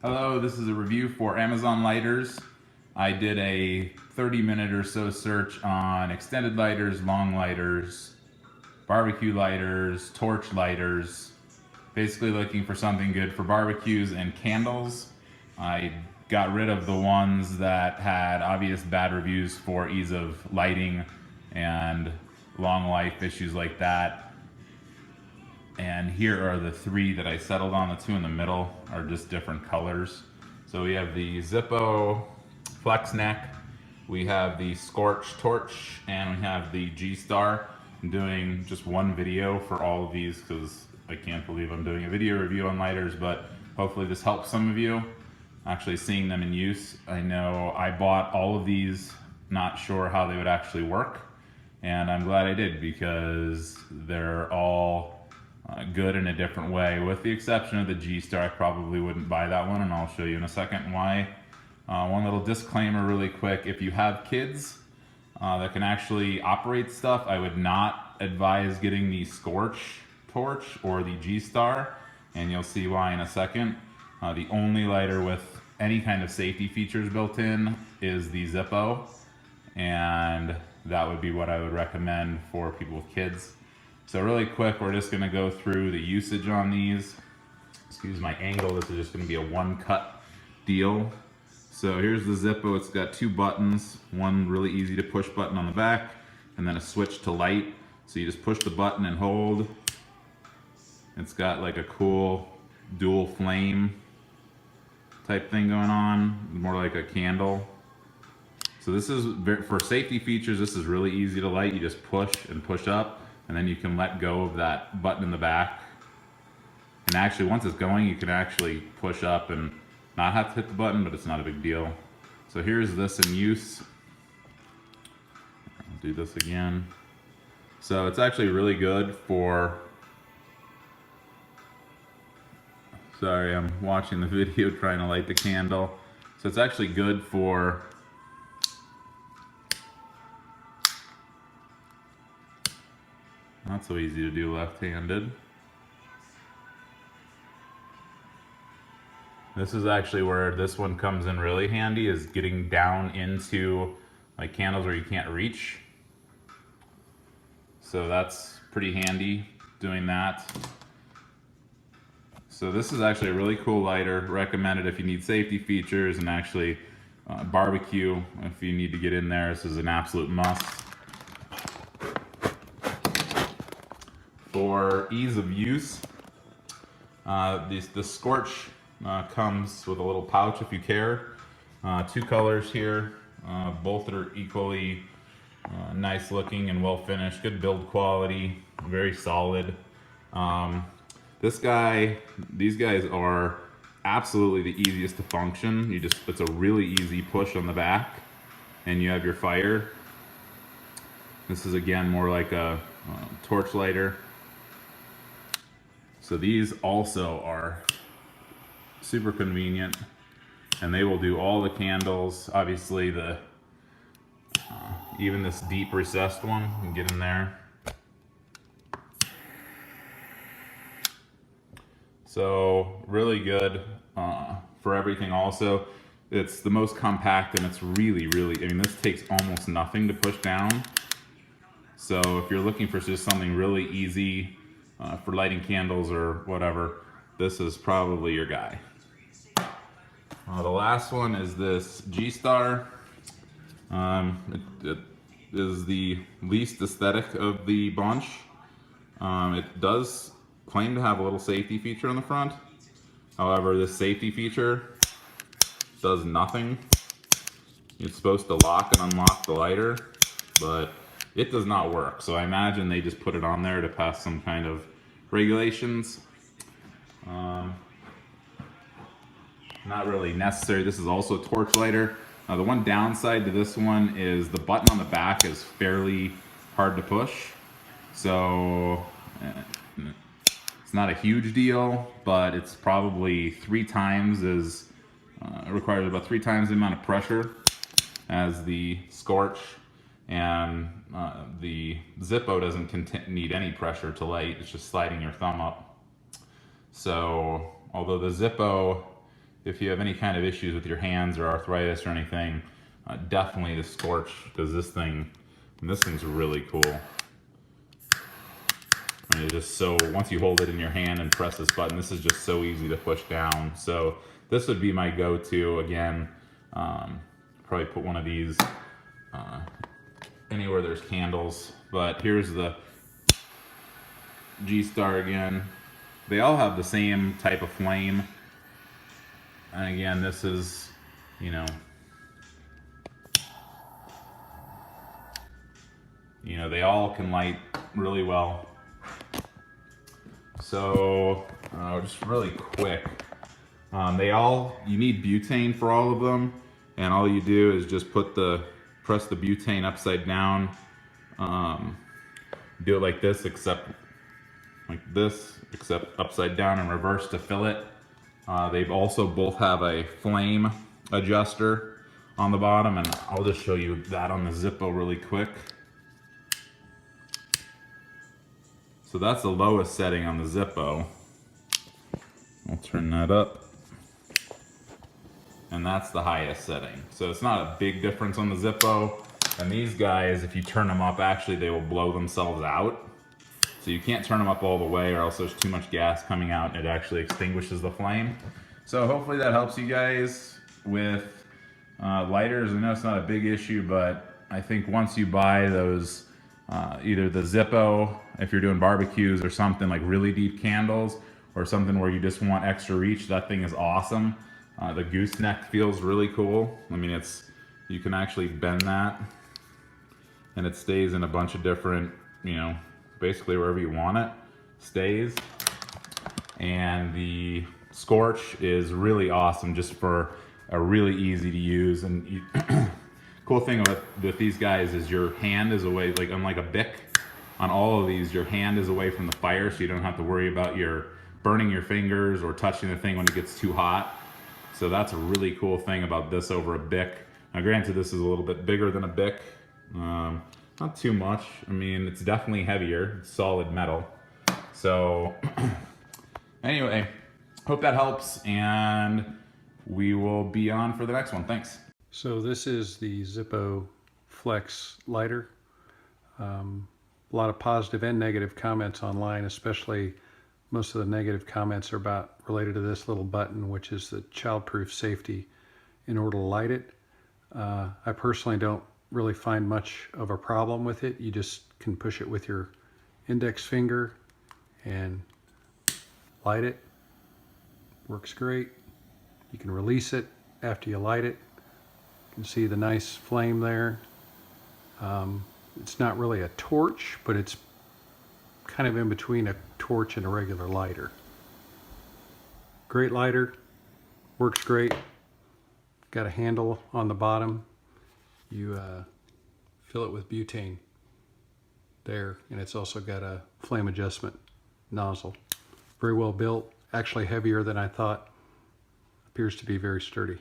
Hello, this is a review for Amazon lighters. I did a 30-minute or so search on extended lighters, long lighters, barbecue lighters, torch lighters, basically looking for something good for barbecues and candles. I got rid of the ones that had obvious bad reviews for ease of lighting and long life issues like that. And here are the three that I settled on. The two in the middle are just different colors. So we have the Zippo Flex Neck, we have the Scorch Torch, and we have the G-Star. I'm doing just one video for all of these because I can't believe I'm doing a video review on lighters, but hopefully this helps some of you actually seeing them in use. I know I bought all of these not sure how they would actually work, and I'm glad I did because they're all good in a different way, with the exception of the G-Star. I probably wouldn't buy that one, and I'll show you in a second why. One little disclaimer really quick: if you have kids that can actually operate stuff, I would not advise getting the Scorch Torch or the G-Star, and you'll see why in a second. The only lighter with any kind of safety features built in is the Zippo, and that would be what I would recommend for people with kids. So really quick, we're just gonna go through the usage on these. Excuse my angle, this is just gonna be a one cut deal. So here's the Zippo. It's got two buttons, one really easy to push button on the back, and then a switch to light. So you just push the button and hold. It's got like a cool dual flame type thing going on, more like a candle. So this is, for safety features, this is really easy to light. You just push and push up, and then you can let go of that button in the back. And actually, once it's going, you can actually push up and not have to hit the button, but it's not a big deal. So here's this in use. I'll do this again. So it's actually really good for, sorry, I'm watching the video trying to light the candle. So it's actually good for not so easy to do left-handed. This is actually where this one comes in really handy, is getting down into like candles where you can't reach. So that's pretty handy doing that. So this is actually a really cool lighter, recommended if you need safety features and actually barbecue. If you need to get in there, this is an absolute must. For ease of use, the Scorch comes with a little pouch if you care. Two colors here, both are equally nice looking and well finished, good build quality, very solid. These guys are absolutely the easiest to function. It's a really easy push on the back and you have your fire. This is again more like a torch lighter. So these also are super convenient, and they will do all the candles. Obviously, even this deep recessed one, you can get in there. So really good for everything. Also, it's the most compact, and it's really, I mean, this takes almost nothing to push down. So if you're looking for just something really easy for lighting candles or whatever, this is probably your guy. The last one is this G-Star. It is the least aesthetic of the bunch. It does claim to have a little safety feature on the front. However, this safety feature does nothing. It's supposed to lock and unlock the lighter, but it does not work. So I imagine they just put it on there to pass some kind of regulations. Not really necessary. This is also a torch lighter. The one downside to this one is the button on the back is fairly hard to push. So it's not a huge deal, but it's probably requires about 3 times the amount of pressure as the Scorch, and the Zippo doesn't need any pressure to light. It's just sliding your thumb up. So although the Zippo if you have any kind of issues with your hands or arthritis or anything, definitely the Scorch, because this thing's really cool. I mean, it's just so, once you hold it in your hand and press this button, this is just so easy to push down. So this would be my go-to. Again, probably put one of these anywhere there's candles. But here's the G-Star again. They all have the same type of flame. And again, this is, you know, they all can light really well. So just really quick, you need butane for all of them, and all you do is just press the butane upside down. Do it like this, except upside down and reverse to fill it. They've also both have a flame adjuster on the bottom, and I'll just show you that on the Zippo really quick. So that's the lowest setting on the Zippo. I'll turn that up. And that's the highest setting. So it's not a big difference on the Zippo. And these guys, if you turn them up, actually they will blow themselves out. So you can't turn them up all the way, or else there's too much gas coming out and it actually extinguishes the flame. So hopefully that helps you guys with lighters. I know it's not a big issue, but I think once you buy those, either the Zippo, if you're doing barbecues, or something like really deep candles, or something where you just want extra reach, that thing is awesome. The gooseneck feels really cool. I mean, you can actually bend that, and it stays in a bunch of different, basically wherever you want it, stays. And the Scorch is really awesome just for a really easy to use. And cool thing with these guys is your hand is away, like unlike a Bic, on all of these, your hand is away from the fire, so you don't have to worry about burning your fingers or touching the thing when it gets too hot. So that's a really cool thing about this over a Bic. Now granted, this is a little bit bigger than a Bic. Not too much. I mean, it's definitely heavier. It's solid metal. So anyway, hope that helps, and we will be on for the next one. Thanks. So this is the Zippo Flex lighter. A lot of positive and negative comments online, especially most of the negative comments are related to this little button, which is the childproof safety in order to light it. I personally don't really find much of a problem with it. You just can push it with your index finger and light it. Works great. You can release it after you light it. You can see the nice flame there. It's not really a torch, but it's kind of in between a torch and a regular lighter. Great lighter, works great. Got a handle on the bottom. You fill it with butane there, and it's also got a flame adjustment nozzle. Very well built, actually heavier than I thought. Appears to be very sturdy.